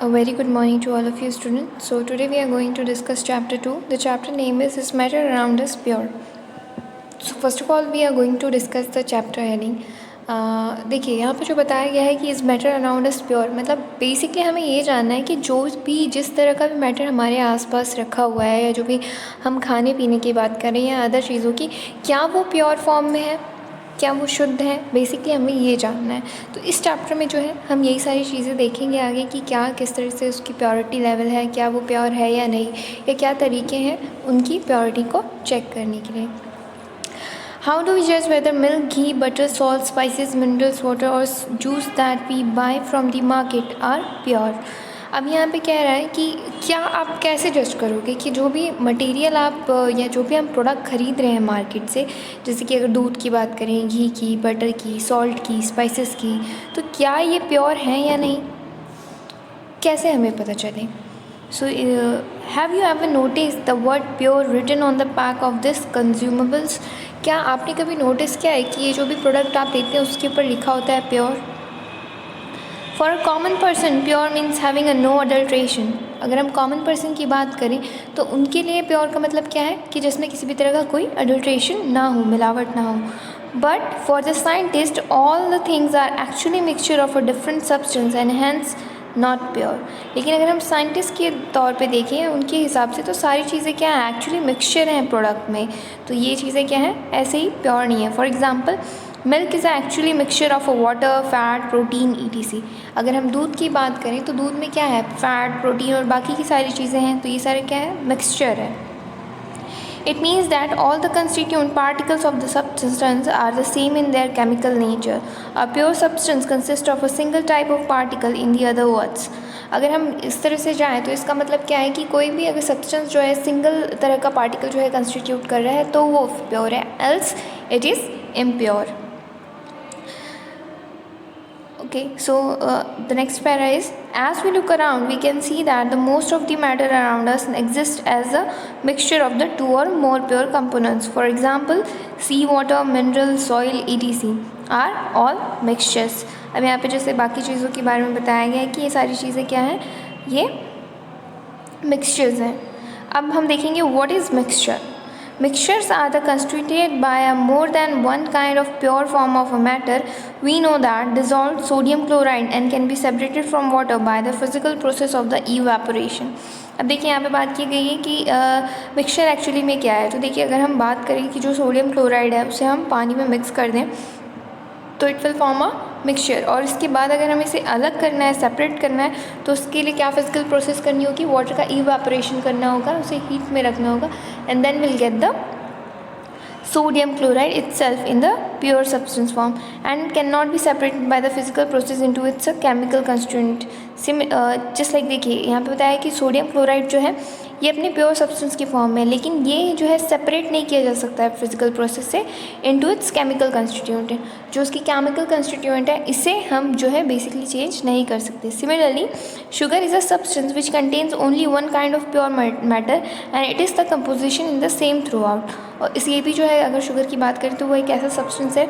A very good morning to all of you students. So today we are going to discuss chapter 2. The chapter name is matter around us pure. So first of all we are going to discuss the chapter heading. देखिए यहाँ पर जो बताया गया है कि इस matter around us pure मतलब बेसिकली हमें ये जानना है कि जो भी जिस तरह का भी मैटर हमारे आसपास रखा हुआ है या जो भी हम खाने पीने की बात करें या अदर चीज़ों की, क्या वो प्योर फॉर्म में है, क्या वो शुद्ध है, बेसिकली हमें ये जानना है। तो इस चैप्टर में जो है हम यही सारी चीज़ें देखेंगे आगे कि क्या किस तरह से उसकी प्योरिटी लेवल है, क्या वो प्योर है या नहीं, या क्या तरीके हैं उनकी प्योरिटी को चेक करने के लिए। हाउ डू वी जज whether milk, ghee, butter, salt, spices, minerals, water और juice that we buy from the market are pure. अब यहाँ पे कह रहा है कि क्या आप कैसे जज करोगे कि जो भी मटेरियल आप या जो भी हम प्रोडक्ट ख़रीद रहे हैं मार्केट से, जैसे कि अगर दूध की बात करें, घी की, बटर की, सॉल्ट की, स्पाइसेस की, तो क्या ये प्योर हैं या नहीं, कैसे हमें पता चले। So have you ever notice the word pure written on the pack of this consumables. क्या आपने कभी नोटिस किया है कि ये जो भी प्रोडक्ट आप लेते हैं उसके ऊपर लिखा होता है pure. For a common person pure means having a no adulteration. अगर हम कॉमन पर्सन की बात करें तो उनके लिए प्योर का मतलब क्या है कि जिसमें किसी भी तरह का कोई अडल्ट्रेशन ना हो, मिलावट ना हो। But for the scientist all the things are actually mixture of a different substance and hence not pure. लेकिन अगर हम साइंटिस्ट के तौर पे देखें उनके हिसाब से तो सारी चीज़ें क्या हैं, एक्चुअली मिक्सचर हैं प्रोडक्ट में, तो ये चीज़ें क्या हैं, ऐसे ही प्योर नहीं है। For example milk is actually mixture of a water, fat, protein etc. अगर हम दूध की बात करें तो दूध में क्या है, फैट, प्रोटीन और बाकी की सारी चीज़ें हैं, तो ये सारे क्या है, मिक्सचर है। It means that all the constituent particles of the substance are the same in their chemical nature. A pure substance consists of a single type of particle, in the other words. अगर हम इस तरह से जाएँ तो इसका मतलब क्या है कि कोई भी अगर सब्सटेंस जो है सिंगल तरह का पार्टिकल जो है कंस्टिट्यूट कर रहा है तो वो प्योर है, else it is impure. Okay, so the next para is, as we look around we can see that the most of the matter around us exists as a mixture of the two or more pure components. For example, sea water, mineral, soil etc are all mixtures. अब यहाँ पे जैसे बाकी चीज़ों के बारे में बताया गया है कि ये सारी चीज़ें क्या हैं, ये मिक्सचर्स हैं। अब हम देखेंगे what is mixture. Mixtures are the constituted by a more than one kind of pure form of a matter. We know that dissolved sodium chloride and can be separated from water by the physical process of the evaporation. अब देखिए यहाँ पे बात की गई है कि mixture actually में क्या है। तो देखिए अगर हम बात करें कि जो सोडियम क्लोराइड है उसे हम पानी में मिक्स कर दें तो it will form a mixture, और इसके बाद अगर हमें इसे अलग करना है, सेपरेट करना है, तो उसके लिए क्या फिजिकल प्रोसेस करनी होगी, वाटर का इवापोरेशन करना होगा, उसे हीट में रखना होगा, and then will get the sodium chloride itself in the pure substance form and cannot be separated by the physical process into its a chemical constituent. Just like देखिए यहाँ पे बताया कि सोडियम क्लोराइड जो है ये अपने प्योर सब्सटेंस की फॉर्म में, लेकिन ये जो है सेपरेट नहीं किया जा सकता है फिजिकल प्रोसेस से इनटू इट्स केमिकल कंस्टिट्यूएंट। जो उसकी केमिकल कंस्टिट्यूएंट है इसे हम जो है बेसिकली चेंज नहीं कर सकते। Similarly sugar is a substance which contains only one kind of pure matter and it is the composition in the same through out. और इस ये भी जो है अगर शुगर की बात करें तो वो एक ऐसा सब्सटेंस है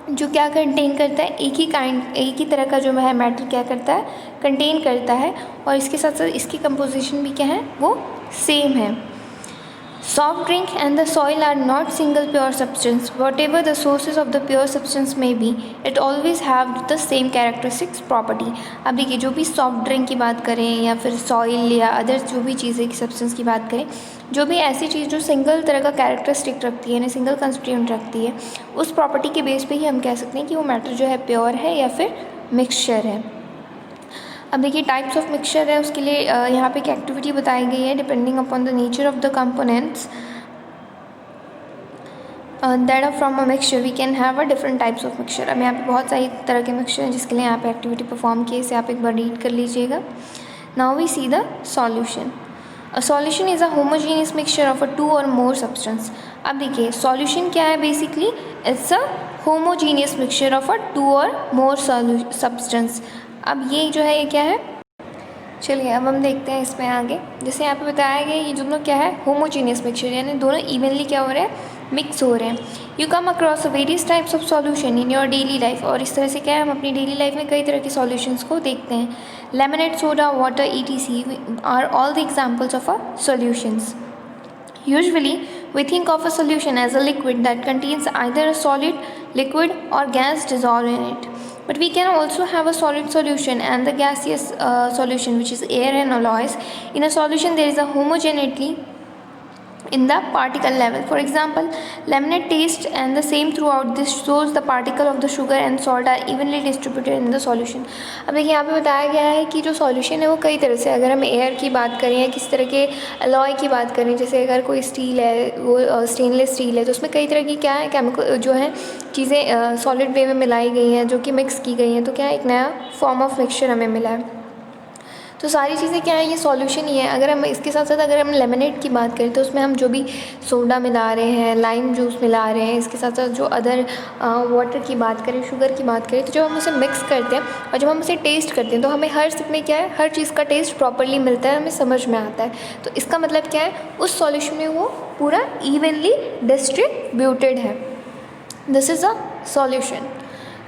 जो क्या कंटेन करता है, एक ही तरह का जो है मैटर क्या करता है, कंटेन करता है, और इसके साथ साथ इसकी कंपोजिशन भी क्या है, वो सेम है। Soft drink and the soil are not single pure substance. Whatever the sources of the pure substance may be, it always have the same characteristics property. अब देखिए जो भी सॉफ्ट ड्रिंक की बात करें या फिर सॉइल या अदर जो भी चीज़ें की सब्सटेंस की बात करें, जो भी ऐसी चीज़ जो सिंगल तरह का कैरेक्टरिस्टिक रखती है, यानी सिंगल कंस्टिट्यूएंट रखती है, उस प्रॉपर्टी के बेस पे ही हम कह सकते हैं कि वो मैटर जो है प्योर है या फिर मिक्सचर है। अब देखिए टाइप्स ऑफ मिक्सचर है, उसके लिए यहाँ पे एक एक्टिविटी बताई गई है, depending upon the nature of the components that are from a mixture we can have a different types of mixture. अब यहाँ पे बहुत सारी तरह के मिक्सचर हैं जिसके लिए यहाँ पे एक्टिविटी परफॉर्म की है, इसे आप एक बार रीड कर लीजिएगा। Now we see the solution. A solution is a homogeneous mixture of a two or more substance. अब देखिए सॉल्यूशन क्या है, basically it's a homogeneous mixture of a two or more substance. अब ये जो है ये क्या है, चलिए अब हम देखते हैं इसमें आगे। जैसे यहाँ पे बताया गया ये दोनों क्या है, होमोजीनियस मिक्सचर, यानी दोनों इवनली क्या हो रहे हैं, मिक्स हो रहे हैं। You come across various types of solution in your daily life, और इस तरह से क्या है, हम अपनी डेली लाइफ में कई तरह के सॉल्यूशंस को देखते हैं. Lemonade, soda, water, ETC are all the examples of a solutions. Usually, we think of a solution as a liquid that contains either a solid, liquid, or gas dissolved in it. But we can also have a solid solution and the gaseous solution, which is air and alloys. In a solution, there is a homogeneity in the particle level. For example, lemonade taste and the same throughout. This shows the particle of the sugar and salt are evenly distributed in the solution. अब देखिए यहाँ पे बताया गया है कि जो solution है वो कई तरह से, अगर हम एयर की बात करें या किस तरह के अलॉय की बात करें, जैसे अगर कोई स्टील है, वो स्टेनलेस स्टील है, तो उसमें कई तरह की क्या है, केमिकल जो है चीज़ें सॉलिड वे में मिलाई गई हैं, जो कि मिक्स की गई हैं, तो क्या है, एक नया फॉर्म ऑफ मिक्सचर हमें मिला है. तो सारी चीज़ें क्या है, ये सॉल्यूशन ही है. अगर हम इसके साथ साथ अगर हम लेमनेड की बात करें तो उसमें हम जो भी सोडा मिला रहे हैं, लाइम जूस मिला रहे हैं, इसके साथ साथ जो अदर वाटर की बात करें, शुगर की बात करें, तो जब हम उसे मिक्स करते हैं और जब हम उसे टेस्ट करते हैं तो हमें हर सिप में क्या है, हर चीज़ का टेस्ट प्रॉपरली मिलता है, हमें समझ में आता है. तो इसका मतलब क्या है, उस सॉल्यूशन में वो पूरा इवनली डिस्ट्रीब्यूटेड है. This is a solution.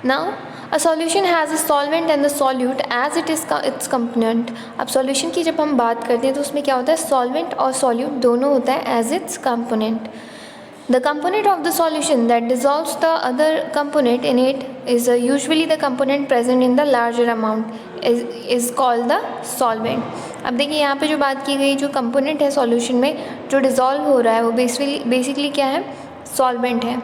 Now A solution has a solvent and the solute as it is its component. अब solution की जब हम बात करते हैं तो उसमें क्या होता है, solvent और solute दोनों होता है as its component. The component of the solution that dissolves the other component in it is usually the component present in the larger amount is called the solvent. अब देखिए यहाँ पे जो बात की गई, जो component है solution में जो dissolve हो रहा है, वो basically क्या है, solvent है.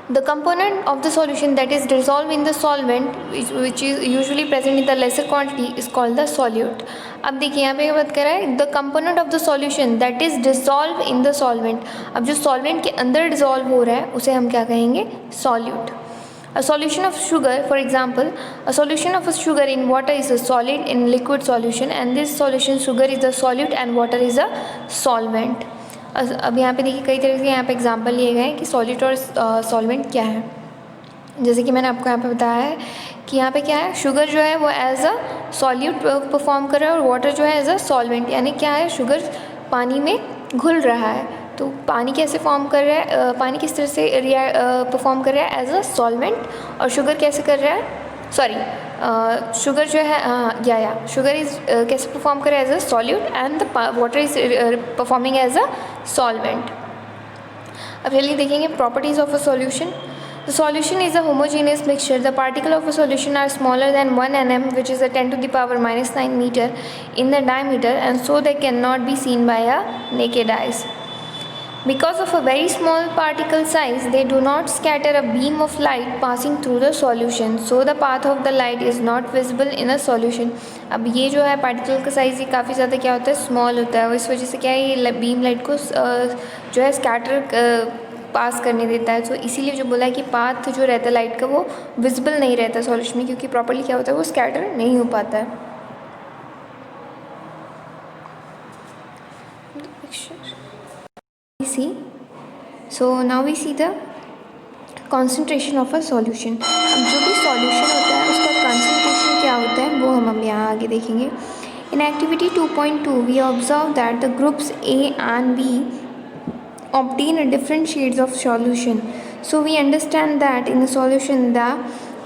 The component of the solution that is dissolved in the solvent, which is usually present in the lesser quantity, is called the solute. अब देखिए यहाँ पे बात कर रहा है the component of the solution that is dissolved in the solvent. अब जो solvent के अंदर dissolve हो रहा है उसे हम क्या कहेंगे, solute. A solution of sugar, for example, a solution of a sugar in water is a solid in liquid solution, and this solution sugar is a solute and water is a solvent. अब यहाँ पे देखिए कई तरह से यहाँ पे example लिए गए हैं कि सॉलिड और सॉल्वेंट क्या है. जैसे कि मैंने आपको यहाँ पे बताया है कि यहाँ पे क्या है, शुगर जो है वो एज अ सॉल्यूट परफॉर्म कर रहा है और वाटर जो है एज अ सॉल्वेंट. यानी क्या है, शुगर पानी में घुल रहा है, तो पानी कैसे फॉर्म कर रहा है, पानी किस तरह से परफॉर्म कर रहा है एज अ सॉल्वेंट, और शुगर कैसे कर रहा है, शुगर जो है शुगर इज कैसे परफॉर्म करे as a solute and the water is performing as a solvent. अब चलिए देखेंगे properties of a solution. The solution is a homogeneous mixture. The particles of a solution are smaller than 1 nm, which is a 10 to the power minus 9 meter in the diameter, and so they cannot be seen by a naked eyes. Because of a very small particle size, they do not scatter a beam of light passing through the solution, so the path of the light is not visible in a solution. अब ये जो है particle का size ये काफ़ी ज़्यादा क्या होता है, स्मॉल होता है, इस वजह से क्या है, ये बीम लाइट को जो है स्कैटर पास करने देता है. तो इसीलिए जो बोला है कि पाथ जो रहता है लाइट का वो विजिबल नहीं रहता सॉल्यूशन में, क्योंकि प्रॉपर्ली क्या होता है, वो स्कैटर नहीं हो पाता है. So now we see the concentration of a solution. अब जो भी solution होता है उसका concentration क्या होता है वो हम यहाँ आगे देखेंगे. In activity 2.2 we observe that the groups A and B obtain different shades of solution. So we understand that in a solution the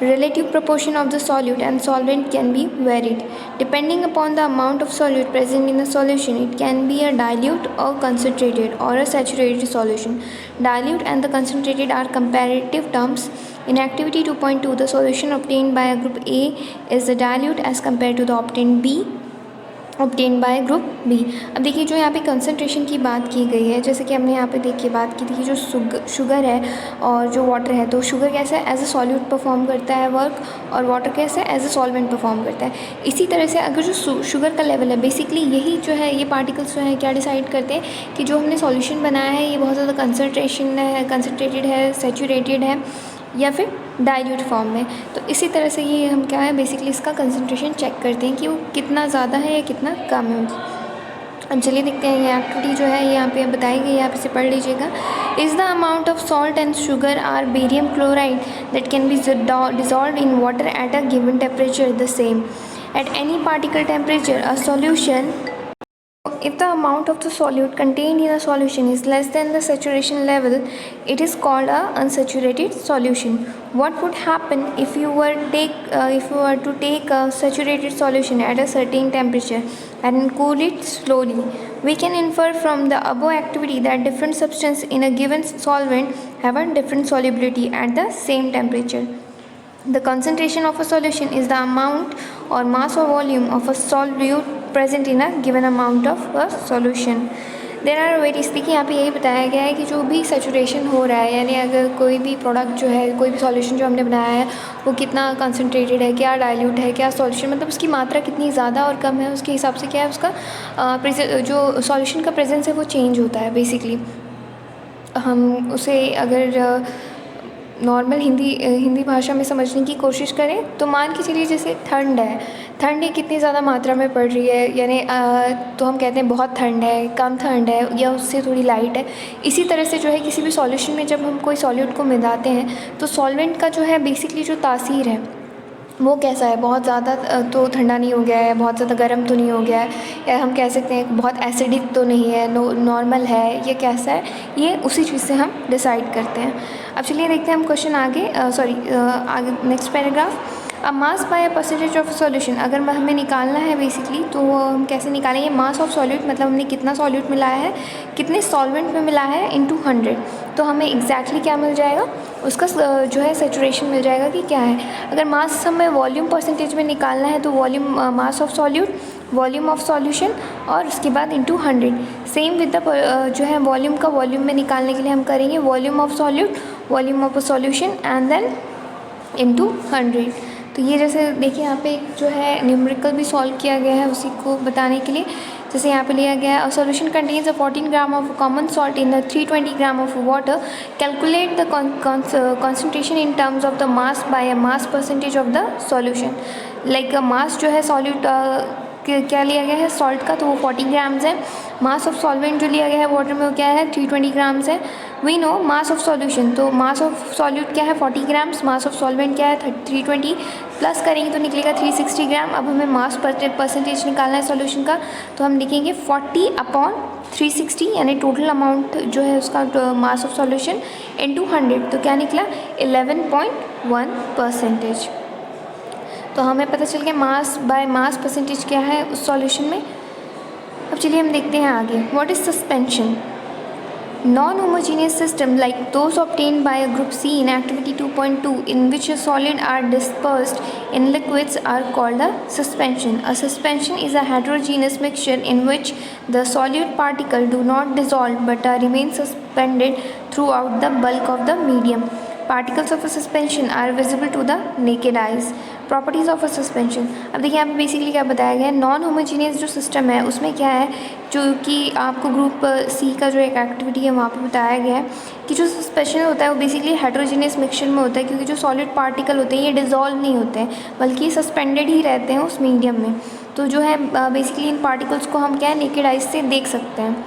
relative proportion of the solute and solvent can be varied depending upon the amount of solute present in the solution. It can be a dilute or concentrated or a saturated solution. Dilute and the concentrated are comparative terms. In activity 2.2 the solution obtained by a group A is the dilute as compared to the obtained by group B. अब देखिए जो यहाँ पे concentration की बात की गई है, जैसे कि हमने यहाँ पे देखिए बात की थी कि जो शुगर है और जो वाटर है, तो शुगर कैसे एज अ सॉल्यूट परफॉर्म करता है वर्क, और वाटर कैसे एज अ सॉल्वेंट परफॉर्म करता है. इसी तरह से अगर जो शुगर का लेवल है, बेसिकली यही जो है ये पार्टिकल्स जो है क्या डिसाइड करते हैं कि जो हमने सॉल्यूशन बनाया है ये बहुत ज़्यादा कंसनट्रेटेड है, सैचुरेटेड है या फिर डाइल्यूट फॉर्म में. तो इसी तरह से ये हम क्या है, बेसिकली इसका कंसंट्रेशन चेक करते हैं कि वो कितना ज़्यादा है या कितना कम है. अब चलिए देखते हैं ये एक्टिविटी जो है यहाँ पे बताई गई है, आप इसे पढ़ लीजिएगा. Is the amount of salt and sugar or barium chloride that can be dissolve in water at a given temperature the same at any particle temperature. A solution if the amount of the solute contained in a solution is less than the saturation level, it is called a unsaturated solution. What would happen if you were to take a saturated solution at a certain temperature and cool it slowly? We can infer from the above activity that different substances in a given solvent have a different solubility at the same temperature. The concentration of a solution is the amount or mass or volume of a solute present in a given amount of a solution. There are varies. देखिए यहाँ पे यही बताया गया है कि जो भी सेचुरेशन हो रहा है, यानी अगर कोई भी प्रोडक्ट जो है, कोई भी सॉल्यूशन जो हमने बनाया है वो कितना कंसनट्रेटेड है, क्या डाइल्यूट है, क्या सॉल्यूशन, मतलब उसकी मात्रा कितनी ज़्यादा और कम है, उसके हिसाब से क्या है उसका जो सॉल्यूशन का प्रेजेंस है वो चेंज होता है। बेसिकली हम उसे अगर नॉर्मल हिंदी भाषा में समझने की कोशिश करें तो मान के चलिए जैसे ठंड है, कितनी ज़्यादा मात्रा में पड़ रही है, यानी तो हम कहते हैं बहुत ठंड है, कम ठंड है या उससे थोड़ी लाइट है। इसी तरह से जो है किसी भी सॉल्यूशन में जब हम कोई सॉल्यूट को मिलाते हैं तो सॉल्वेंट का जो है बेसिकली जो तासीर है वो कैसा है, बहुत ज़्यादा तो ठंडा नहीं हो गया है, बहुत ज़्यादा गर्म तो नहीं हो गया है, या हम कह सकते हैं बहुत एसिडिक तो नहीं है, नॉर्मल है, ये कैसा है, ये उसी चीज़ से हम डिसाइड करते हैं। अब चलिए देखते हैं हम क्वेश्चन आगे नेक्स्ट पैराग्राफ। अब mass by a percentage of solution, अगर हमें निकालना है बेसिकली तो हम कैसे निकालेंगे? मास ऑफ सॉल्यूट मतलब हमने कितना सॉल्यूट मिलाया है, कितने सॉल्वेंट में मिलाया है इनटू 100, तो हमें एग्जैक्टली क्या मिल जाएगा, उसका जो है सेचुरेशन मिल जाएगा कि क्या है। अगर मास हमें वॉल्यूम परसेंटेज में निकालना है तो volume mass of solute, volume of solution और उसके बाद इनटू 100। सेम विद द जो है वॉल्यूम का वॉल्यूम में निकालने के लिए हम करेंगे volume of solute, volume of solution and then into 100। तो ये जैसे देखिए यहाँ पे जो है न्यूमेरिकल भी सॉल्व किया गया है उसी को बताने के लिए। जैसे यहाँ पे लिया गया है, a solution contains 14 gram of common salt in 320 gram of water, calculate the concentration in terms of the mass by a mass percentage of the solution. Like mass जो है सॉल्यूट क्या लिया गया है सॉल्ट का, तो वो 40 ग्राम्स है। मास ऑफ सॉल्वेंट जो लिया गया है वाटर में वो क्या है 320 ग्राम्स है। We know mass of solution, तो मास ऑफ सॉल्यूट क्या है 40 ग्राम्स, मास ऑफ सॉल्वेंट क्या है 320, प्लस करेंगे तो निकलेगा 360 ग्राम। अब हमें मास परसेंटेज निकालना है सॉल्यूशन का, तो हम लिखेंगे 40/360, यानी टोटल अमाउंट जो है उसका मास ऑफ सॉल्यूशन इनटू 100, तो क्या निकला 11.1%। तो हमें पता चल गया मास बाय मास परसेंटेज क्या है उस सॉल्यूशन में। अब चलिए हम देखते हैं आगे, what is suspension. Non-homogeneous system like those obtained by a group C in activity 2.2 in which a solid are dispersed in liquids are called a suspension. A suspension is a heterogeneous mixture in which the solute particles do not dissolve but remain suspended throughout the bulk of the medium. Particles of a suspension are visible to the naked eyes. Properties of a suspension. अब देखिए यहाँ पे basically क्या बताया गया है, non homogeneous जो system है उसमें क्या है, जो कि आपको ग्रुप सी का जो एक एक्टिविटी है वहाँ पे बताया गया है कि जो सस्पेंशन होता है वो बेसिकली हेटेरोजीनियस मिक्सचर में होता है, क्योंकि जो सॉलिड पार्टिकल होते हैं ये डिज़ोल्व नहीं होते हैं बल्कि सस्पेंडेड ही रहते हैं उस मीडियम में। तो जो है बेसिकली इन पार्टिकल्स को हम क्या है नेकेड आइज से देख सकते हैं।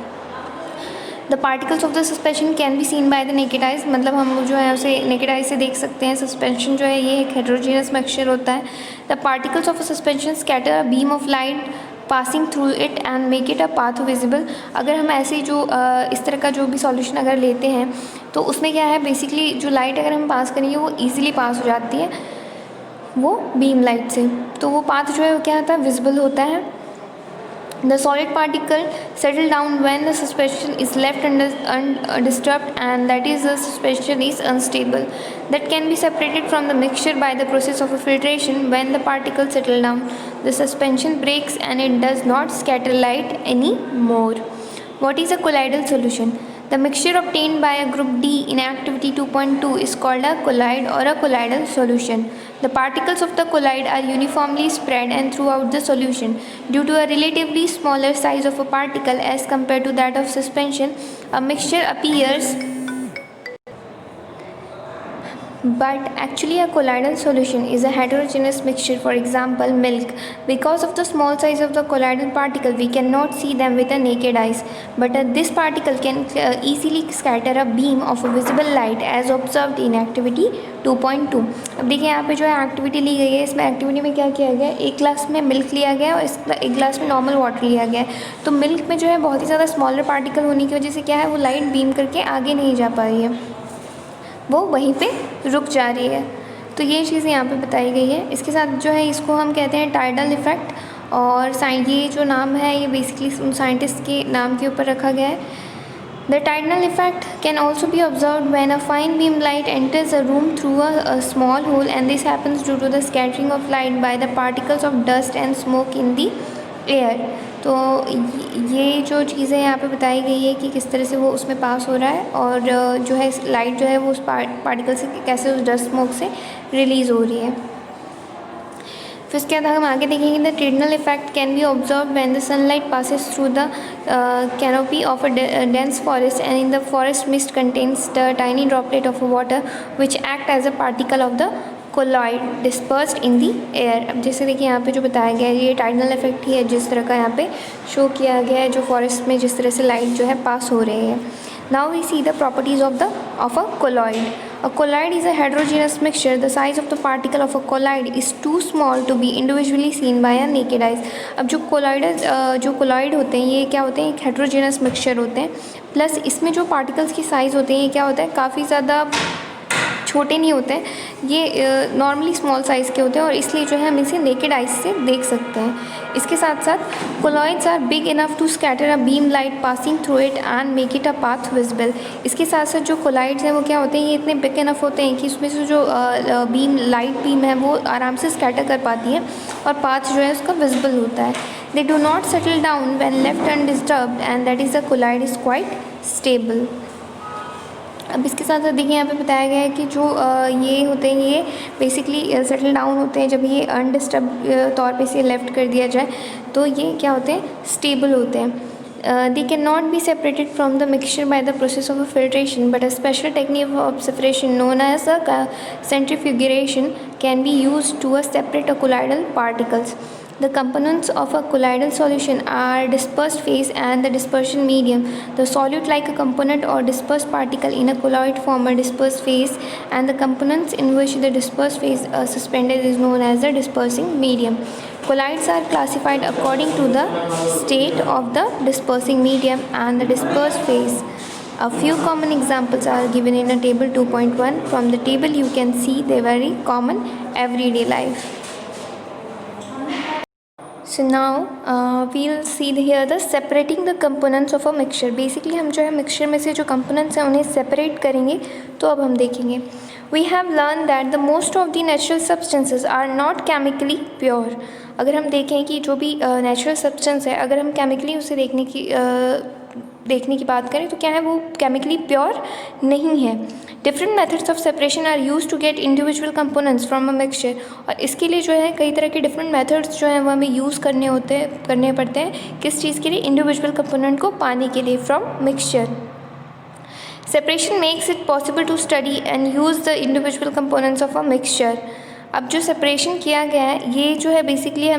The particles of the suspension can be seen by the naked eyes, मतलब हम जो है उसे नेकेड आइज से देख सकते हैं। सस्पेंशन जो है ये एक हेटेरोजीनियस मिक्सचर होता है। The particles of a suspension scatter a beam of light passing through it and make it a path visible. अगर हम ऐसे जो इस तरह का जो भी सॉल्यूशन अगर लेते हैं तो उसमें क्या है बेसिकली जो लाइट अगर हम पास करेंगे वो ईजिली पास हो जाती है वो बीम लाइट से, तो वो पाथ जो है वो क्या होता है विजिबल होता है। The solid particle settle down when the suspension is left undisturbed, and that is the suspension is unstable. That can be separated from the mixture by the process of filtration. When the particles settle down, the suspension breaks and it does not scatter light anymore. What is a colloidal solution? The mixture obtained by a group D in activity 2.2 is called a colloid or a colloidal solution. The particles of the colloid are uniformly spread and throughout the solution. Due to a relatively smaller size of a particle as compared to that of suspension, a mixture appears But actually a colloidal solution is a heterogeneous mixture. For example, milk. Because of the small size of the colloidal particle, we cannot see them with a naked eyes, but this particle can easily scatter a beam of a visible light as observed in activity 2.2. अब देखिए यहाँ पे जो है activity ली गई है, इसमें activity में क्या किया गया है, एक ग्लास में मिल्क लिया गया और एक ग्लास में नॉर्मल वाटर लिया गया है। तो मिल्क में जो है बहुत ही ज़्यादा स्मॉलर पार्टिकल होने की वजह से क्या है, वो लाइट बीम करके आगे नहीं जा पा रही है, वो वहीं पे रुक जा रही है। तो ये चीज़ यहाँ पे बताई गई है। इसके साथ जो है इसको हम कहते हैं टाइडल इफ़ेक्ट, और ये जो नाम है ये बेसिकली उन साइंटिस्ट के नाम के ऊपर रखा गया है। The Tyndall effect can also be observed when a fine beam light enters a room through a small hole and this happens due to the scattering of light by the particles of dust and smoke in the air. तो ये जो चीज़ें यहाँ पे बताई गई है कि किस तरह से वो उसमें पास हो रहा है, और जो है लाइट जो है वो उस पार्टिकल से कैसे उस डस्ट स्मोक से रिलीज़ हो रही है। फिर उसके बाद हम आगे देखेंगे, the Tyndall effect can be observe when the sunlight passes through the canopy of a dense forest and in the forest mist contains the tiny droplet of water which act as a particle of the colloid dispersed in the air. अब जैसे देखिए यहाँ पे जो बताया गया है ये टाइडल इफेक्ट ही है, जिस तरह का यहाँ पे शो किया गया है, जो फॉरेस्ट में जिस तरह से लाइट जो है पास हो रही है। Now we see the properties of a colloid. A colloid is a heterogeneous mixture. The size of the particle of a colloid is too small to be individually seen by a naked eyes. अब जो colloid होते हैं ये क्या होते हैं, एक heterogeneous mixture होते हैं, प्लस इसमें जो particles की size होते हैं ये क्या होता है, काफ़ी ज़्यादा छोटे नहीं होते हैं, ये नॉर्मली स्मॉल साइज़ के होते हैं और इसलिए जो है हम इसे नेकेड आइज से देख सकते हैं। इसके साथ साथ colloids are big enough to scatter a beam light passing through it and make it a path visible. इसके साथ साथ जो कोलॉइड्स हैं वो क्या होते हैं, ये इतने बिग इनफ होते हैं कि उसमें से जो लाइट बीम है वो आराम से स्कैटर कर पाती है और पाथ जो है उसका विजिबल होता है। They do not settle down when left undisturbed and that is the colloid is quite stable. अब इसके साथ साथ देखिए यहाँ पे बताया गया है कि जो ये होते हैं ये बेसिकली सेटल डाउन होते हैं जब ये अनडिस्टर्ब तौर पे से लेफ़्ट कर दिया जाए, तो ये क्या होते हैं, स्टेबल होते हैं। They cannot be separated from the mixture by the process of a filtration, but a special technique of separation known as a centrifugation can be used to separate colloidal particles. The components of a colloidal solution are dispersed phase and the dispersion medium. The solute-like component or dispersed particle in a colloid form a dispersed phase, and the components in which the dispersed phase suspended is known as the dispersing medium. Colloids are classified according to the state of the dispersing medium and the dispersed phase. A few common examples are given in a table 2.1. From the table you can see they are very common everyday life. So now we'll see here the separating the components of a mixture. Basically हम जो है mixture में से जो components हैं उन्हें separate करेंगे। तो अब हम देखेंगे, we have learned that the most of the natural substances are not chemically pure. अगर हम देखें कि जो भी natural substance है, अगर हम chemically उसे देखने की बात करें तो क्या है, वो केमिकली प्योर नहीं है। Different methods of separation are use to get individual components from a mixture, और इसके लिए जो है कई तरह के डिफरेंट मेथड्स जो हैं वो हमें यूज़ करने पड़ते हैं। किस चीज़ के लिए, इंडिविजुअल कंपोनेंट को पाने के लिए from mixture. Separation makes it possible to study and use the individual components of a mixture. अब जो सेपरेशन किया गया है ये जो है बेसिकली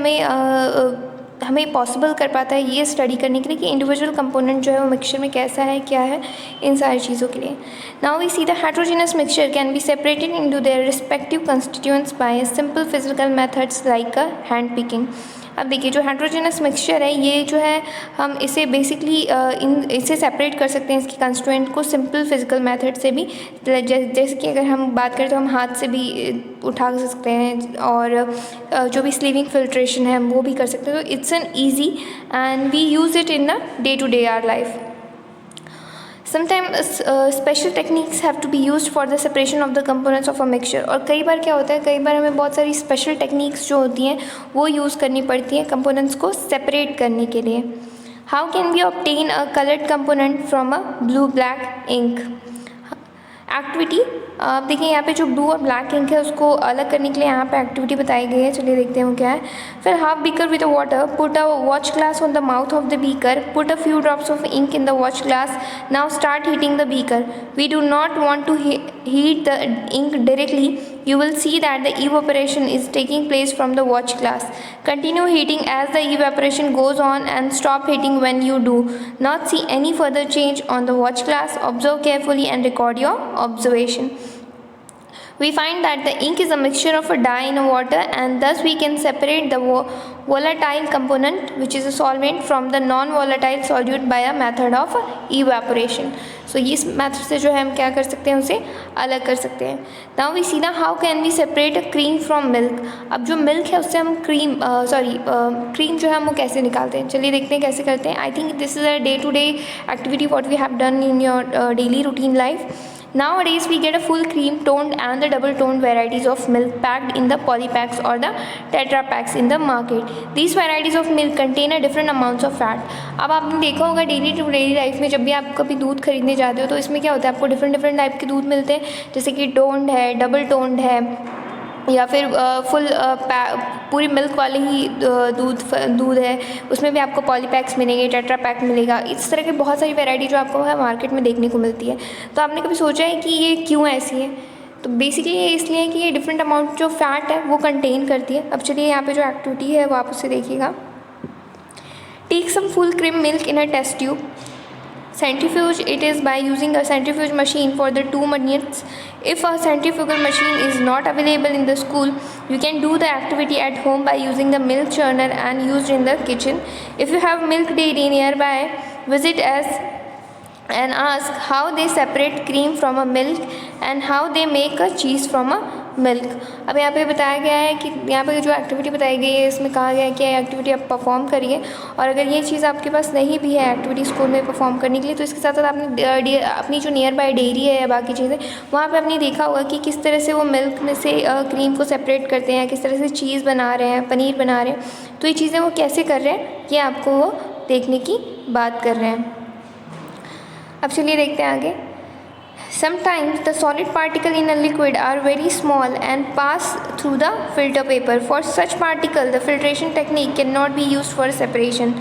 हमें पॉसिबल कर पाता है ये स्टडी करने के लिए कि इंडिविजुअल कंपोनेंट जो है वो मिक्सचर में कैसा है, क्या है, इन सारी चीज़ों के लिए। Now we see the heterogeneous mixture can be separated into their respective constituents by simple physical methods like a hand picking. अब देखिए जो हेटेरोजेनस मिक्सचर है ये जो है हम इसे बेसिकली इसे सेपरेट कर सकते हैं इसकी कंस्टिट्यूएंट को सिंपल फिजिकल मेथड से भी। जैसे कि अगर हम बात करें तो हम हाथ से भी उठा सकते हैं और जो भी स्लीविंग फिल्ट्रेशन है वो भी कर सकते हैं। तो it's an easy and we use it in a day to day our life. Sometimes special techniques have to be used for the separation of the components of a mixture। और कई बार क्या होता है, कई बार हमें बहुत सारी स्पेशल टेक्निक्स जो होती हैं वो यूज़ करनी पड़ती हैं कंपोनेंट्स को सेपरेट करने के लिए। How can we obtain a coloured component from a blue black ink? Activity अब देखिए यहाँ पे जो ब्लू और ब्लैक इंक है उसको अलग करने के लिए यहाँ पे एक्टिविटी बताई गई है, चलिए देखते हैं वो क्या है। फिर half beaker with water, put a watch glass on the mouth of the beaker, put a few drops of ink in the watch glass, now start heating the beaker, we do not want to heat the ink directly, you will see that the evaporation is taking place from the watch glass. Continue heating as the evaporation goes on and stop heating when you do not see any further change on the watch glass. Observe carefully and record your observation. We find that the ink is a mixture of a dye in a water, and thus we can separate the volatile component, which is a solvent, from the non-volatile solute by a method of evaporation. So इस method से जो है हम क्या कर सकते हैं, उसे अलग कर सकते हैं. Now we see now how can we separate a cream from milk. अब जो मिल्क है उससे हम क्रीम जो है हम वो कैसे निकालते हैं, चलिए देखते हैं कैसे करते हैं. I think this is a day to day activity what we have done in your daily routine life. Nowadays we get a full cream toned and the double toned varieties of milk packed in the polypacks or the tetra packs in the market. These varieties of milk contain a different amounts of fat. अब आपने देखा होगा daily to daily life में जब भी आप कभी दूध खरीदने जाते हो तो इसमें क्या होता है, आपको डिफरेंट टाइप के दूध मिलते हैं, जैसे कि टोन्ड है, डबल टोन्ड है, या फिर फुल पूरी मिल्क वाले ही दूध है, उसमें भी आपको पॉलीपैक्स मिलेंगे, टेट्रा पैक मिलेगा. इस तरह की बहुत सारी वैरायटी जो आपको है मार्केट में देखने को मिलती है. तो आपने कभी सोचा है कि ये क्यों ऐसी है? तो बेसिकली ये इसलिए है कि ये डिफरेंट अमाउंट जो फैट है वो कंटेन करती है. अब चलिए यहाँ पे जो एक्टिविटी है वो आप उसे देखिएगा. Take some full cream milk in a test tube. Centrifuge it is by using a centrifuge machine for the 2 minutes. If a centrifugal machine is not available in the school, you can do the activity at home by using the milk churner and used in the kitchen. If you have milk dairy nearby, visit us and ask how they separate cream from a milk and how they make a cheese from a milk. अब यहाँ पे बताया गया है कि यहाँ पे जो एक्टिविटी बताई गई है इसमें कहा गया है कि एक्टिविटी आप परफॉर्म करिए, और अगर ये चीज़ आपके पास नहीं भी है एक्टिविटी स्कूल में परफॉर्म करने के लिए तो इसके साथ साथ आपने अपनी जो नियर बाय डेयरी है या बाकी चीज़ें वहाँ पे आपने देखा होगा कि किस तरह से वो मिल्क में से क्रीम को सेपरेट करते हैं, किस तरह से चीज़ बना रहे हैं, पनीर बना रहे हैं. तो ये चीज़ें वो कैसे कर रहे हैं ये आपको वो देखने की बात कर रहे हैं. अब चलिए देखते हैं आगे. Sometimes the solid particle in a liquid are very small and pass through the filter paper. For such particle, the filtration technique cannot be used for separation.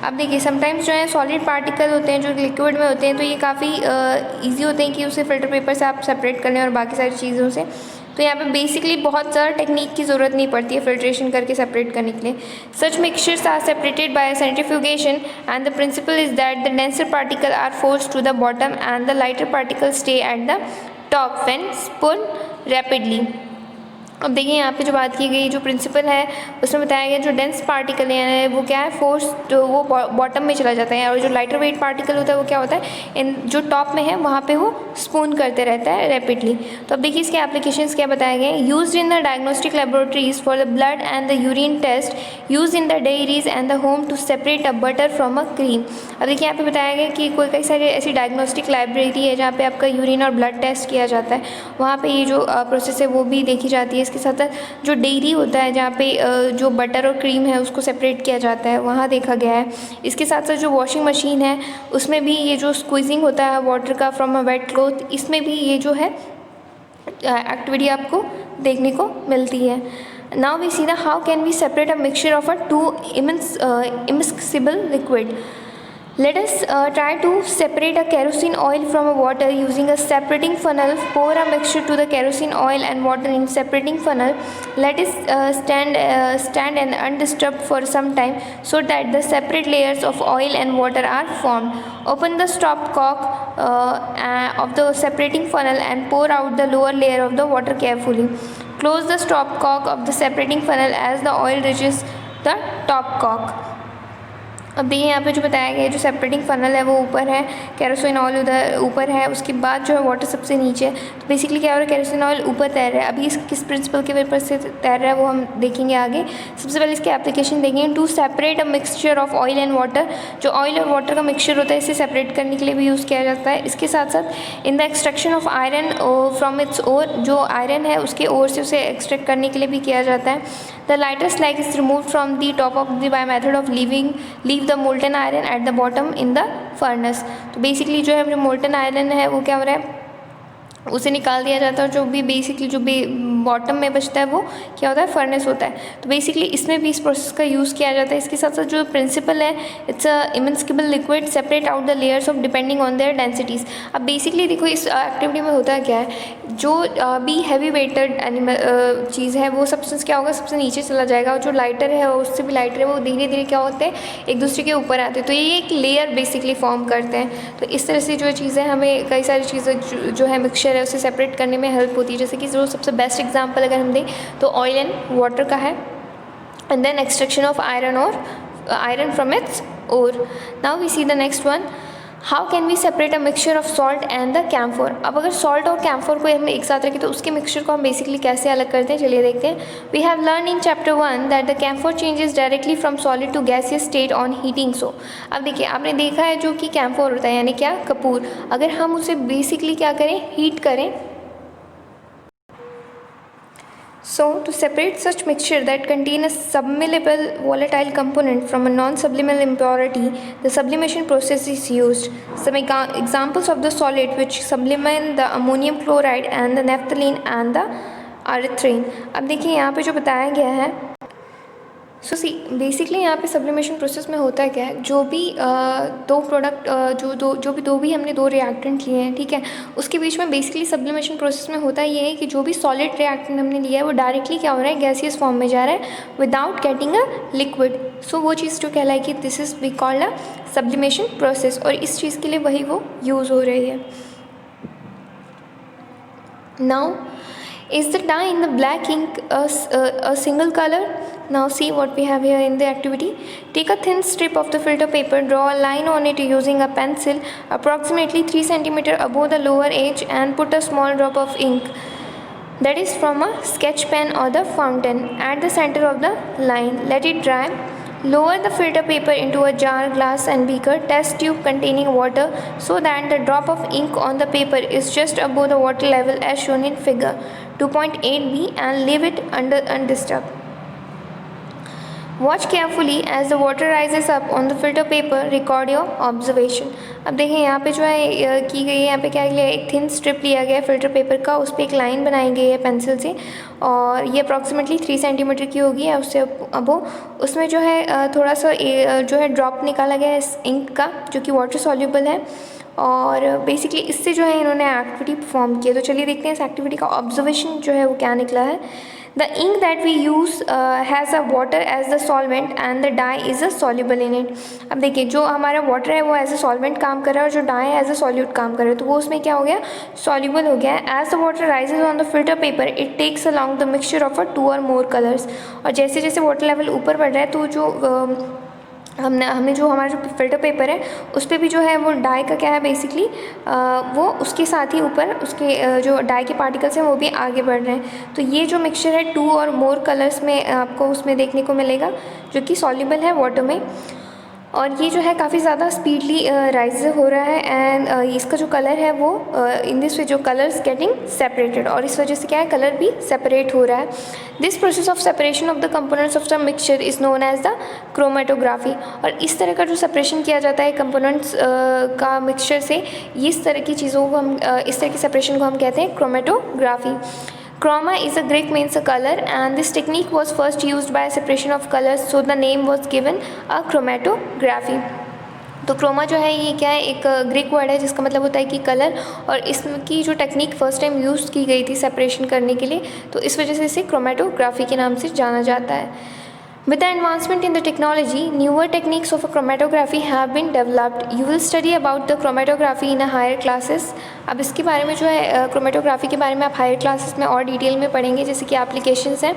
अब देखिए समटाइम्स जो है सॉलिड पार्टिकल होते हैं जो लिक्विड में होते हैं तो ये काफ़ी ईजी होते हैं कि उसे फिल्टर पेपर से आप सेपरेट कर लें और बाकी सारी चीज़ों से. तो यहाँ पे बेसिकली बहुत ज़्यादा टेक्निक की ज़रूरत नहीं पड़ती है फिल्ट्रेशन करके सेपरेट करने के लिए. Such mixtures are separated by centrifugation and the principle is that the denser particle are forced to the bottom and the lighter particle stay at the top when spun rapidly. अब देखिए यहाँ पे जो बात की गई जो प्रिंसिपल है उसमें बताया गया जो डेंस पार्टिकल है वो क्या है फोर्स तो वो बॉटम में चला जाता है, और जो लाइटर वेट पार्टिकल होता है वो क्या होता है इन जो टॉप में है वहाँ पे वो स्पून करते रहता है रैपिडली. तो अब देखिए इसके एप्लीकेशंस क्या बताए गए. Used in the diagnostic laboratories for the blood and the urine test, use in the dairies and the home to separate a butter from a cream. अब देखिए यहाँ पे बताया गया कि कई सारे ऐसी डायग्नोस्टिक लाइब्रेरी है जहाँ पे आपका यूरिन और ब्लड टेस्ट किया जाता है, वहाँ पे ये जो प्रोसेस है वो भी देखी जाती है. इसके साथ जो डेयरी होता है जहाँ पे जो बटर और क्रीम है उसको सेपरेट किया जाता है वहाँ देखा गया है. इसके साथ साथ जो वॉशिंग मशीन है उसमें भी ये जो स्क्वीजिंग होता है वाटर का फ्रॉम अ वेट क्लॉथ, इसमें भी ये जो है एक्टिविटी आपको देखने को मिलती है. Now we see the how can we separate a mixture of a two immiscible liquid. Let us try to separate a kerosene oil from a water using a separating funnel. Pour a mixture to the kerosene oil and water in separating funnel. Let it stand and undisturbed for some time so that the separate layers of oil and water are formed. Open the stop cock of the separating funnel and pour out the lower layer of the water carefully. Close the stop cock of the separating funnel as the oil reaches the top cock. अब देखिए यहाँ पे जो बताया गया है जो separating funnel है वो ऊपर है, केरोसिन ऑयल उधर ऊपर है, उसके बाद जो है वाटर सबसे नीचे है. तो बेसिकली क्या हो रहा है केरोसिन ऑयल ऊपर तैर रहा है. अभी इस किस प्रिंसिपल के ऊपर से तैर रहा है वो हम देखेंगे आगे. सबसे पहले इसके एप्लीकेशन देखेंगे. To separate a mixture of oil and water, जो ऑयल और वाटर का मिक्सचर होता है इसे सेपरेट करने के लिए भी यूज़ किया जाता है. इसके साथ साथ in the extraction of iron from its ore, जो आयरन है उसके ओर से उसे एक्सट्रैक्ट करने के लिए भी किया जाता है. The lighter slag is remove from the top of the by method of leave the molten iron at the bottom in the furnace. तो बेसिकली जो है जो मोल्टन आयरन है वो क्या हो रहा है उसे निकाल दिया जाता है, और जो भी बेसिकली जो बॉटम में बचता है वो क्या होता है, फर्नेस होता है। तो बेसिकली इसमें भी इस प्रोसेस का यूज़ किया जाता है। इसके साथ साथ जो प्रिंसिपल है, it's a इमिस्केबल liquid separate out the layers of depending on their densities. अब बेसिकली देखो इस एक्टिविटी में होता क्या है, जो भी हैवी वेटेड एनिमल चीज़ है वो सब्सटेंस क्या होगा, सबसे नीचे चला जाएगा, और जो लाइटर है उससे भी लाइटर है वो धीरे धीरे क्या होते हैं, एक दूसरे के ऊपर आते हैं। तो ये एक लेयर बेसिकली फॉर्म करते हैं। तो इस तरह से जो चीज़ें हमें कई सारी चीज़ें जो है मिक्सचर है उसे सेपरेट करने में हेल्प होती है। जैसे कि जो सबसे बेस्ट एग्जांपल अगर हम दें तो ऑयल एंड वाटर का है, and then extraction of iron from its ore. Now we see the next one, how can we separate a mixture of salt and the camphor. अब अगर सॉल्ट और camphor को हमने एक साथ रखें तो उसके मिक्सचर को हम बेसिकली कैसे अलग करते हैं, चलिए देखते हैं। We have learn in chapter 1 that the camphor changes directly from solid to gaseous state on heating so. अब देखिए आपने देखा है जो कि कैम्फोर होता है यानी क्या, कपूर, अगर हम उसे बेसिकली क्या करें, हीट करें। So, to separate such mixture that contain a sublimable volatile component from a non-subliminal impurity, the sublimation process is used. Some examples of the solid which sublimate the ammonium chloride and the naphthalene and the erythrine. अब देखिए यहाँ पे जो बताया गया है, सो see basically यहाँ पे सब्लिमेशन प्रोसेस में होता है क्या है, जो भी दो प्रोडक्ट जो भी हमने दो रिएक्टेंट लिए हैं, ठीक है, उसके बीच में बेसिकली सब्लिमेशन प्रोसेस में होता ये है कि जो भी सॉलिड रिएक्टेंट हमने लिया है वो डायरेक्टली क्या हो रहा है, गैसियस फॉर्म में जा रहा है without getting a liquid. So वो चीज़ जो कहलाएगी this is we called a sublimation process, और इस चीज़ के लिए वही वो यूज़ हो रही है। Now is the dye in the black ink a single color? Now see what we have here in the activity. Take a thin strip of the filter paper, draw a line on it using a pencil approximately 3 cm above the lower edge, and put a small drop of ink that is from a sketch pen or the fountain at the center of the line. Let it dry. Lower the filter paper into a jar, glass and beaker test tube containing water so that the drop of ink on the paper is just above the water level as shown in figure 2.8b, and leave it undisturbed. Watch carefully as the water rises up on the filter paper. Record your observation. अब देखिए यहाँ पे जो है की गई है, यहाँ पे क्या लिया है, एक थिन स्ट्रिप लिया गया है फिल्टर पेपर का, उस पर एक लाइन बनाई गई है पेंसिल से, और ये अप्रॉक्सीमेटली 3 सेंटीमीटर की होगी है उससे अबो। उसमें जो है थोड़ा सा जो है ड्रॉप निकाला गया है इस इंक का जो कि वाटर सॉल्यूबल है, और बेसिकली इससे जो है इन्होंने एक्टिविटी परफॉर्म की है। तो चलिए देखते हैं इस एक्टिविटी का ऑब्जर्वेशन जो है वो क्या निकला है। The ink that we use has a water as the solvent and the dye is a soluble in it. अब देखिए जो हमारा वाटर है वो एज a solvent काम कर रहा है, और जो dye है एज a solute काम कर रहा है, तो वो उसमें क्या हो गया, soluble हो गया है। As the water rises on the filter paper, it takes along the mixture of 2 or more colors. और जैसे जैसे वाटर लेवल ऊपर बढ़ रहा है तो जो हमने जो हमारा जो फिल्टर पेपर है उस पर भी जो है वो डाई का क्या है बेसिकली वो उसके साथ ही ऊपर उसके जो डाई के पार्टिकल्स हैं वो भी आगे बढ़ रहे हैं। तो ये जो मिक्सचर है 2 और मोर कलर्स में आपको उसमें देखने को मिलेगा जो कि सॉल्युबल है वाटर में, और ये जो है काफ़ी ज़्यादा स्पीडली राइज हो रहा है, एंड इसका जो कलर है वो इन दिस वे जो कलर्स गेटिंग सेपरेटेड, और इस वजह से क्या है कलर भी सेपरेट हो रहा है। This process of separation of the components of the mixture is known as the chromatography. और इस तरह का जो सेपरेशन किया जाता है कंपोनेंट्स का मिक्सचर से, इस तरह की चीज़ों को हम इस तरह की सेपरेशन को हम कहते हैं chromatography. Chroma is a Greek means a color, and this technique was first used by separation of colors, so the name was given a chromatography. तो क्रोमा जो है ये क्या है, एक ग्रीक वर्ड है जिसका मतलब होता है कि कलर, और इसकी जो टेक्निक फर्स्ट टाइम यूज़ की गई थी सेपरेशन करने के लिए, तो इस वजह से इसे क्रोमेटोग्राफी के नाम से जाना जाता है। With the advancement in the technology, newer techniques of chromatography have been developed. You will study about the chromatography in a higher classes. अब इसके बारे में जो है क्रोमेटोग्राफी के बारे में आप हायर क्लासेस में और डिटेल में पढ़ेंगे, जैसे कि एप्लीकेशंस हैं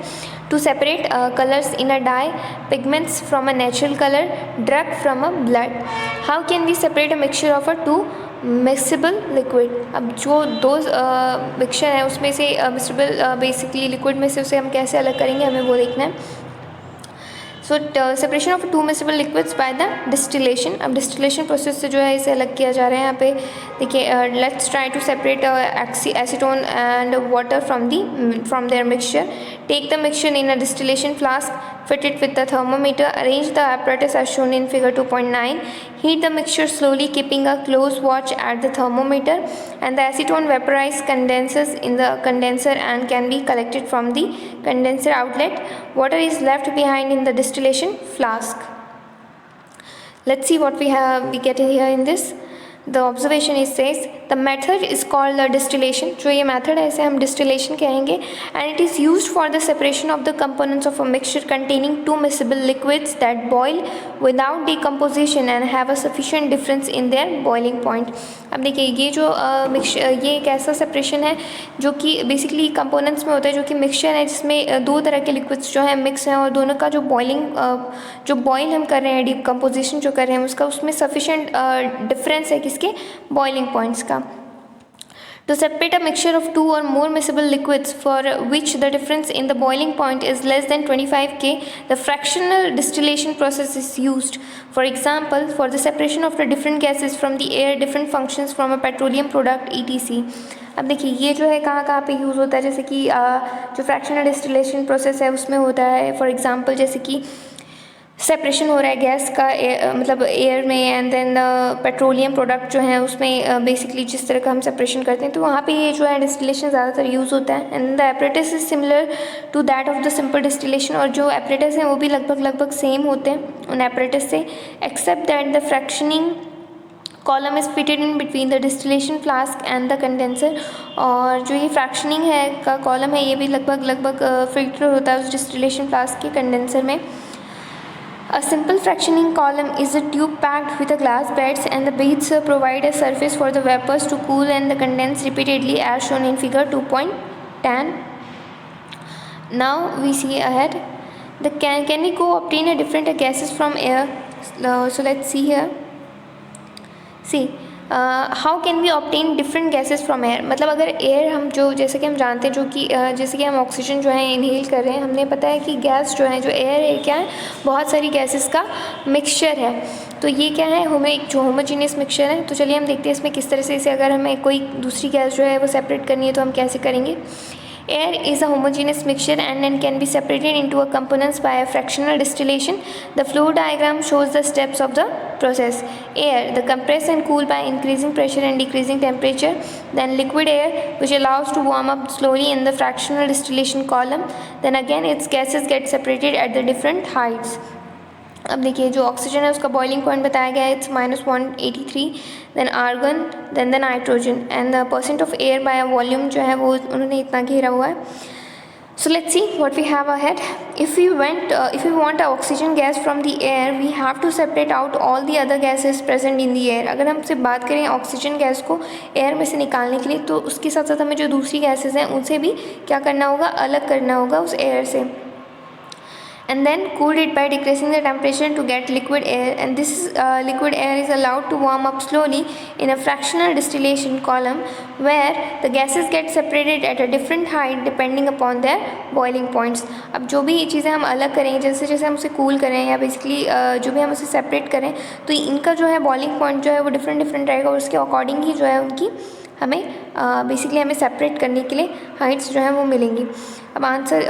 to separate colours in a dye, pigments from a natural colour, drug from a blood. How can we separate a mixture of a 2 miscible liquid. अब जो 2 मिक्सचर है उसमें से मिक्सेबल बेसिकली लिक्विड में से उसे हम कैसे अलग करेंगे, हमें वो देखना है। So separation of 2 miscible liquids by the distillation. अब डिस्टिलेशन प्रोसेस से जो है इसे अलग किया जा रहा है। यहाँ पे देखिए let's try to separate acetone and water from their mixture. Take the mixture in a distillation flask, fit it with the thermometer, arrange the apparatus as shown in figure 2.9. Heat the mixture slowly, keeping a close watch at the thermometer, and the acetone vaporized condenses in the condenser and can be collected from the condenser outlet. Water is left behind in the distillation flask. Let's see what we get here in this. The observation is says the method is called the distillation. जो ये method है इसे हम distillation कहेंगे, and it is used for the separation of the components of a mixture containing two miscible liquids that boil without decomposition and have a sufficient difference in their boiling point. अब देखिए ये जो ये एक ऐसा separation है जो कि बेसिकली कंपोनेंट्स में होता है, जो कि मिक्सचर है जिसमें दो तरह के लिक्विड्स जो है मिक्स हैं और दोनों का जो बॉइल हम कर रहे हैं, डिकम्पोजिशन जो कर रहे हैं उसका उसमें सफिशेंट डिफरेंस है किसके बॉइलिंग पॉइंट्स का. To separate a mixture of two or more miscible liquids for which the difference in the boiling point is less than 25 K, the fractional distillation process is used. For example, for the separation of the different gases from the air, different functions from a petroleum product, etc. अब देखिए ये जो है कहाँ पे use होता है, जैसे कि जो फ्रैक्शनल डिस्टिलेशन प्रोसेस है उसमें होता है. फॉर एग्जांपल जैसे कि सेपरेशन हो रहा है गैस का मतलब एयर में, एंड देन पेट्रोलियम प्रोडक्ट जो है उसमें बेसिकली जिस तरह का हम सेपरेशन करते हैं तो वहाँ पे ये जो है डिस्टिलेशन ज़्यादातर यूज़ होता है. And the apparatus is similar to that of the simple distillation, और जो एपरेटस हैं वो भी लगभग सेम होते हैं उन एपरेटस से, except that the fractioning column is fitted in between the distillation flask and the condenser. और जो ये फ्रैक्शनिंग है का कॉलम है ये भी लगभग फिल्टर होता है उस डिस्टिलेशन फ्लास्क के कंडेंसर में. A simple fractioning column is a tube packed with a glass beads, and the beads provide a surface for the vapors to cool and condense repeatedly as shown in figure 2.10. Now we see ahead. Can we go obtain a different gases from air? So let's see here. See. How can we obtain different gases from air. मतलब अगर air हम जो जैसे कि हम जानते हैं जो कि जैसे कि हम ऑक्सीजन जो है इनहेल कर रहे हैं, हमने पता है कि गैस जो है जो एयर है क्या है बहुत सारी गैसेस का मिक्सचर है. तो ये क्या है एक जो होमोजीनियस मिक्सचर है. तो चलिए हम देखते हैं इसमें किस तरह से इसे अगर हमें कोई दूसरी गैस जो है वो सेपरेट करनी है तो हम कैसे करेंगे. Air is a homogeneous mixture and can be separated into a components by a fractional distillation. The flow diagram shows the steps of the process. Air, the compress and cool by increasing pressure and decreasing temperature. Then liquid air, which allows to warm up slowly in the fractional distillation column. Then again its gases get separated at the different heights. अब देखिए जो oxygen है उसका boiling point बताया गया है, इट्स -183. Then argon, then the nitrogen, and the percent of air by volume जो है वो उन्होंने इतना घेरा हुआ है. So let's see what we have ahead. If we want a oxygen gas from the air, we have to separate out all the other gases present in the air. अगर हम सिर्फ बात करें ऑक्सीजन गैस को air में से निकालने के लिए तो उसके साथ साथ हमें जो दूसरी गैसेस हैं उनसे भी क्या करना होगा, अलग करना होगा उस एयर से. And then cool it by decreasing the temperature to get liquid air, and this liquid air is allowed to warm up slowly in a fractional distillation column where the gases get separated at a different height depending upon their boiling points. अब जो भी चीज़ें हम अलग करेंगे, जैसे जैसे हम उसे कूल करें या बेसिकली जो भी हम उसे सेपरेट करें तो इनका जो है बॉइलिंग पॉइंट जो है वो डिफरेंट रहेगा और उसके अकॉर्डिंग ही जो है उनकी हमें बेसिकली हमें सेपरेट करने के लिए हाइट्स जो है वो मिलेंगी. अब answer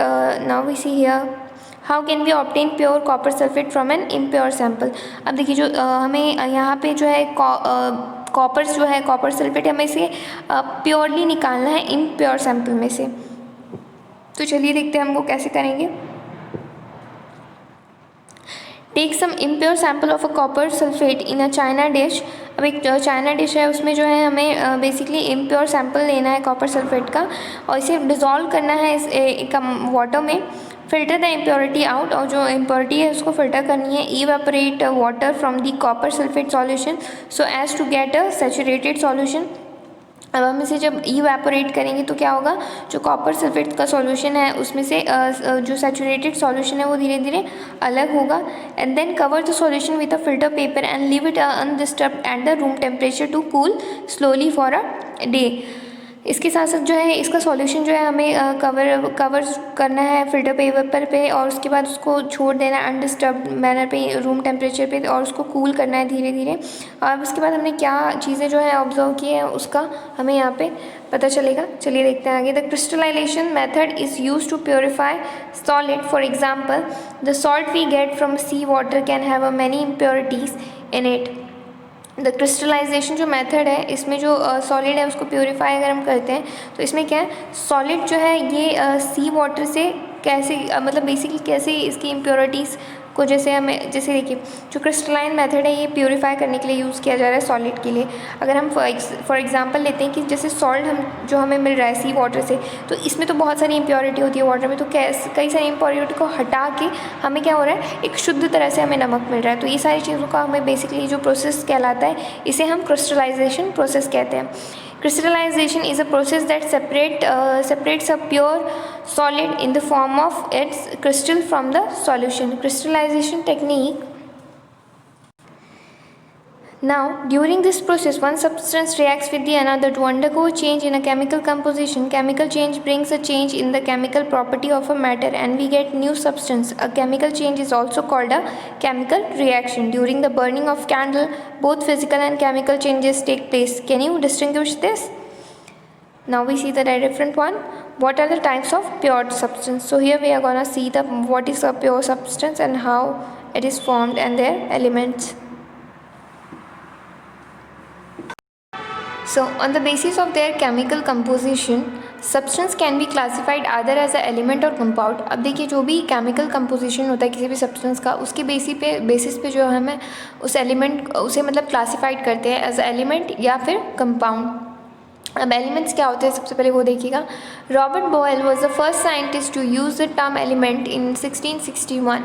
now we see here. How can we obtain pure copper sulphate from an impure sample. अब देखिए जो हमें यहाँ पे जो है कॉपर सल्फेट हमें इसे प्योरली निकालना है इम्प्योर सैम्पल में से. तो चलिए देखते हैं हम वो कैसे करेंगे. Take some impure sample of a copper sulphate in a china dish. अब एक चाइना डिश है उसमें जो है हमें बेसिकली इम्प्योर सैम्पल लेना है कॉपर सल्फेट का और इसे डिज़ोल्व करना है इस वाटर में. फिल्टर द इम्प्योरिटी आउट, और जो इम्प्योरिटी है उसको फिल्टर करनी है. Evaporate water from the copper sulphate solution so as to get a saturated solution. अब हम इसे जब इवेपोरेट करेंगे तो क्या होगा, जो कॉपर सल्फेट का सॉल्यूशन है उसमें से जो सैचुरेटेड सॉल्यूशन है वो धीरे धीरे अलग होगा. And then cover the solution with a filter paper and leave it undisturbed at the room temperature to cool slowly for a day. इसके साथ साथ जो है इसका सॉल्यूशन जो है हमें कवर करना है फिल्टर पेपर पे और उसके बाद उसको छोड़ देना है अनडिस्टर्ब मैनर पे रूम टेम्परेचर पे और उसको कूल करना है धीरे धीरे। और उसके बाद हमने क्या चीज़ें जो है ऑब्जर्व की है उसका हमें यहाँ पे पता चलेगा। चलिए देखते हैं आगे। The crystallisation method is use to purify solid. For example the salt we get from sea water can have a many impurities in it. The crystallisation जो मेथड है इसमें जो सॉलिड है उसको प्योरीफाई अगर हम करते हैं तो इसमें क्या है सॉलिड जो है ये सी वाटर से कैसे मतलब बेसिकली कैसे इसकी इम्प्योरिटीज़ को जैसे देखिए जो क्रिस्टलाइन मेथड है ये प्योरीफाई करने के लिए यूज़ किया जा रहा है सॉलिड के लिए। अगर हम फॉर एग्जांपल लेते हैं कि जैसे सॉल्ट हमें मिल रहा है सी वाटर से तो इसमें तो बहुत सारी इम्प्योरिटी होती है वाटर में, तो कई सारी इम्प्योरिटी को हटा के हमें क्या हो रहा है एक शुद्ध तरह से हमें नमक मिल रहा है। तो ये सारी चीज़ों का हमें बेसिकली जो प्रोसेस कहलाता है इसे हम क्रिस्टलाइजेशन प्रोसेस कहते हैं। Crystallization is a process that separates a pure solid in the form of its crystal from the solution. Crystallization technique. Now, during this process, one substance reacts with the another to undergo a change in a chemical composition. Chemical change brings a change in the chemical property of a matter and we get new substance. A chemical change is also called a chemical reaction. During the burning of candle, both physical and chemical changes take place. Can you distinguish this? Now we see the different one. What are the types of pure substance? So here we are gonna see what is a pure substance and how it is formed and their elements. So on the basis of their chemical composition, substance can be classified either as an element or compound. अब देखिए जो भी chemical composition होता है किसी भी substance का उसके बेसिस पे जो हमें उस element उसे मतलब classified करते हैं as element या फिर compound। अब एलिमेंट्स क्या होते हैं सबसे पहले वो देखिएगा। Robert Boyle was the first scientist to use the term element in 1661।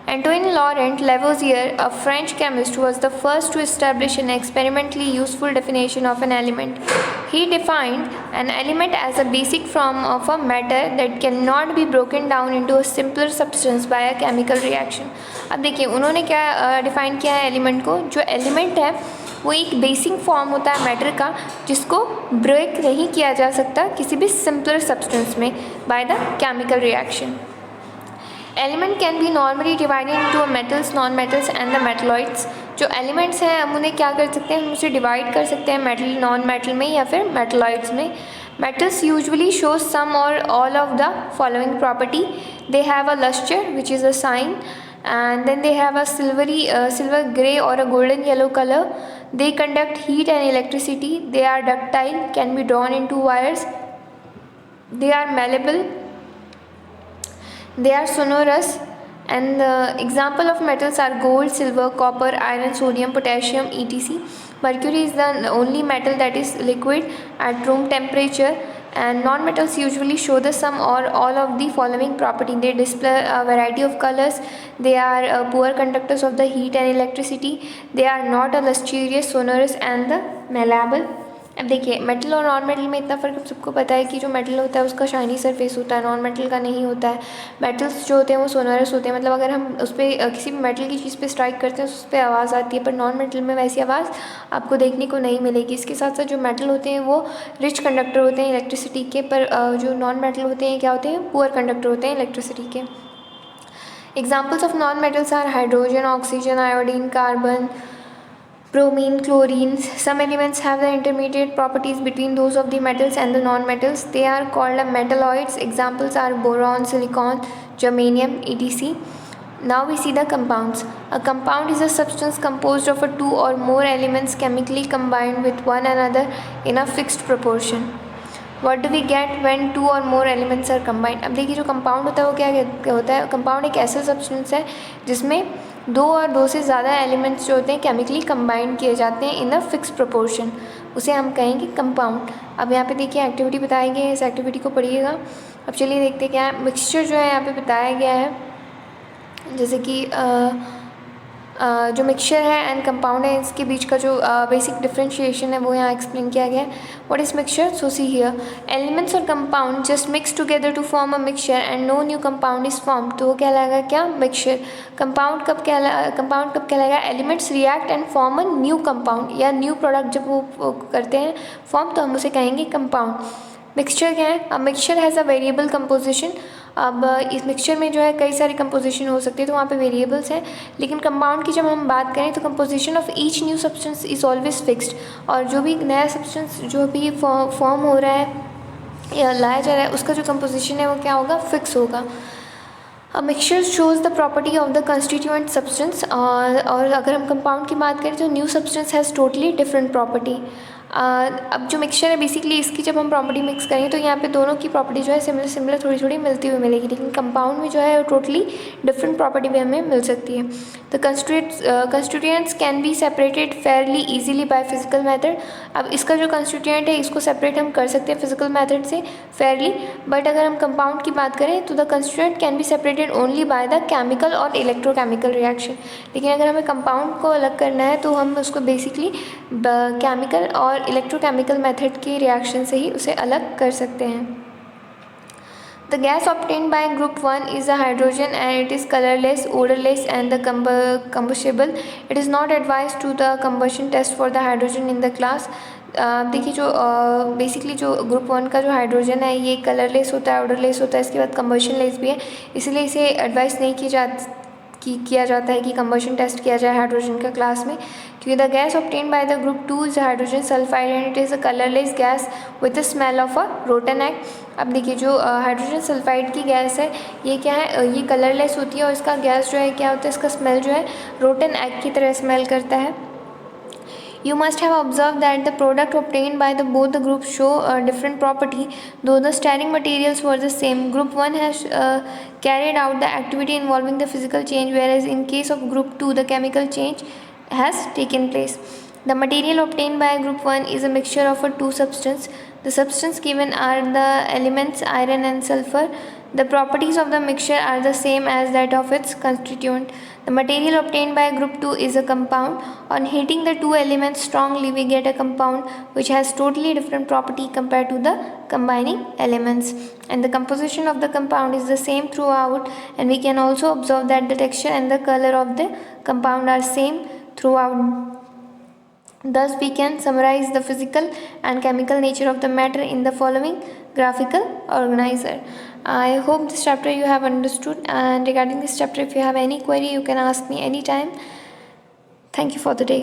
Antoine Laurent Lavoisier a French chemist was the first to establish an experimentally useful definition of an element. He defined an element as a basic form of a matter that can not be broken down into a simpler substance by a chemical reaction. अब देखिए उन्होंने क्या define किया है element को। जो element है वो एक बेसिक फॉर्म होता है मैटर का जिसको ब्रेक नहीं किया जा सकता किसी भी सिंपलर सब्सटेंस में by the chemical reaction. Element can be normally divided into metals, non metals and the metalloids. जो एलिमेंट्स हैं हम उन्हें क्या कर सकते हैं हम उसे डिवाइड कर सकते हैं मेटल, नॉन मेटल में या फिर मेटलॉइड्स में। Metals usually show some or all of the following property. They have a luster which is a sign, and then they have a silver gray or a golden yellow color. They conduct heat and electricity. They are ductile, can be drawn into wires. They are malleable. They are sonorous. And the example of metals are gold, silver, copper, iron, sodium, potassium, etc. Mercury is the only metal that is liquid at room temperature, and non-metals usually show the some or all of the following property. They display a variety of colors. They are poor conductors of the heat and electricity. They are not a lustrous, sonorous and the malleable. अब देखिए metal और non metal में इतना फ़र्क अब सबको पता है कि जो मेटल होता है उसका शाइनी सरफेस होता है, नॉन मेटल का नहीं होता है। मेटल्स जो होते हैं वो सोनरस होते हैं, मतलब अगर हम उस पर किसी भी मेटल की चीज़ पे स्ट्राइक करते हैं उस पर आवाज़ आती है, पर नॉन मेटल में वैसी आवाज़ आपको देखने को नहीं मिलेगी। इसके साथ साथ जो मेटल होते हैं वो रिच कंडक्टर होते हैं इलेक्ट्रिसिटी के, पर जो नॉन मेटल होते हैं क्या होते हैं पुअर कंडक्टर होते हैं इलेक्ट्रिसिटी के। Examples of non metals are hydrogen, oxygen, iodine, carbon, bromine, chlorine. Some elements have the intermediate properties between those of the metals and the non-metals. They are called metalloids. Examples are boron, silicon, germanium, etc. Now we see the compounds. A compound is a substance composed of two or more elements chemically combined with one another in a fixed proportion. What do we get when two or more elements are combined? अब देखिए जो compound होता है वो क्या होता है। Compound एक ऐसा सब्सटेंस है जिसमें दो और दो से ज़्यादा एलिमेंट्स जो होते हैं केमिकली कंबाइंड किए जाते हैं इन अ फिक्स प्रोपोर्शन, उसे हम कहेंगे कंपाउंड। अब यहाँ पे देखिए एक्टिविटी बताई गई है, इस एक्टिविटी को पढ़िएगा। अब चलिए देखते हैं क्या है। मिक्सचर जो है यहाँ पे बताया गया है, जैसे कि जो मिक्सचर है एंड कंपाउंड है, इसके बीच का जो बेसिक डिफ्रेंशिएशन है वो यहाँ एक्सप्लेन किया गया है. What is mixture? So see here, elements और compound just mix together to form a mixture and no new compound is form. तो वो कहलाएगा क्या? मिक्सचर. कंपाउंड कब कहलाएगा? Elements react and form a new compound, या न्यू प्रोडक्ट जब वो करते हैं फॉर्म, तो हम उसे कहेंगे कंपाउंड. मिक्सचर क्या है? अब mixture has a variable composition. अब इस मिक्सचर में जो है कई सारी कंपोजिशन हो सकती है, तो वहाँ पे वेरिएबल्स हैं. लेकिन कंपाउंड की जब हम बात करें तो composition of each new substance is always fixed. और जो भी नया सब्सटेंस जो भी फॉर्म हो रहा है या लाया जा रहा है, उसका जो कंपोजिशन है वो क्या होगा? फिक्स होगा. A mixture shows the property of the constituent substance. और अगर हम कंपाउंड की बात करें तो new substance has totally different property. अब जो मिक्सचर है बेसिकली इसकी जब हम प्रॉपर्टी मिक्स करें तो यहाँ पे दोनों की प्रॉपर्टी जो है सिमिलर थोड़ी थोड़ी मिलती हुई मिलेगी, लेकिन कंपाउंड में जो है वो टोटली डिफरेंट प्रॉपर्टी भी हमें मिल सकती है. The constituents can be separated Fairlie easily by physical method. अब इसका जो कंस्टिट्यूएंट है इसको सेपरेट हम कर सकते हैं फिजिकल मेथड से फेयरली. बट अगर हम कंपाउंड की बात करें तो the constituent can be separated only by the chemical और इलेक्ट्रोकेमिकल रिएक्शन. लेकिन अगर हमें कंपाउंड को अलग करना है तो हम उसको बेसिकली केमिकल और इलेक्ट्रोकेमिकल मेथड के रिएक्शन से ही उसे अलग कर सकते हैं. The gas obtained by group 1 is a hydrogen and it is colorless, odorless and the combustible. It is not advised to the combustion test for the hydrogen in the class. देखिए जो basically जो group 1 का जो hydrogen है ये colourless होता है, odourless होता है, इसके बाद कंबशन लेस भी है, इसलिए इसे एडवाइस नहीं किया जाता है कि कंबशन टेस्ट किया जाए हाइड्रोजन का क्लास में, क्योंकि the gas obtained by the group 2 is hydrogen sulphide and it is a colourless gas with the smell of a rotten egg. अब देखिए जो हाइड्रोजन सल्फाइड की गैस है ये क्या है? ये कलरलेस होती है और इसका गैस जो है क्या होता है? इसका स्मेल जो है रोटन एग की तरह स्मेल करता है. You must have observed that the product obtained by both the groups show a different property, though the starting materials were the same. Group 1 has carried out the activity involving the physical change, whereas in case of Group 2, the chemical change has taken place. The material obtained by Group 1 is a mixture of two substances. The substances given are the elements iron and sulfur. The properties of the mixture are the same as that of its constituent. The material obtained by group 2 is a compound. On heating the two elements strongly, we get a compound which has totally different property compared to the combining elements. And the composition of the compound is the same throughout, and we can also observe that the texture and the color of the compound are same throughout. Thus, we can summarize the physical and chemical nature of the matter in the following graphical organizer. I hope this chapter you have understood, and regarding this chapter if you have any query you can ask me anytime. Thank you for the day.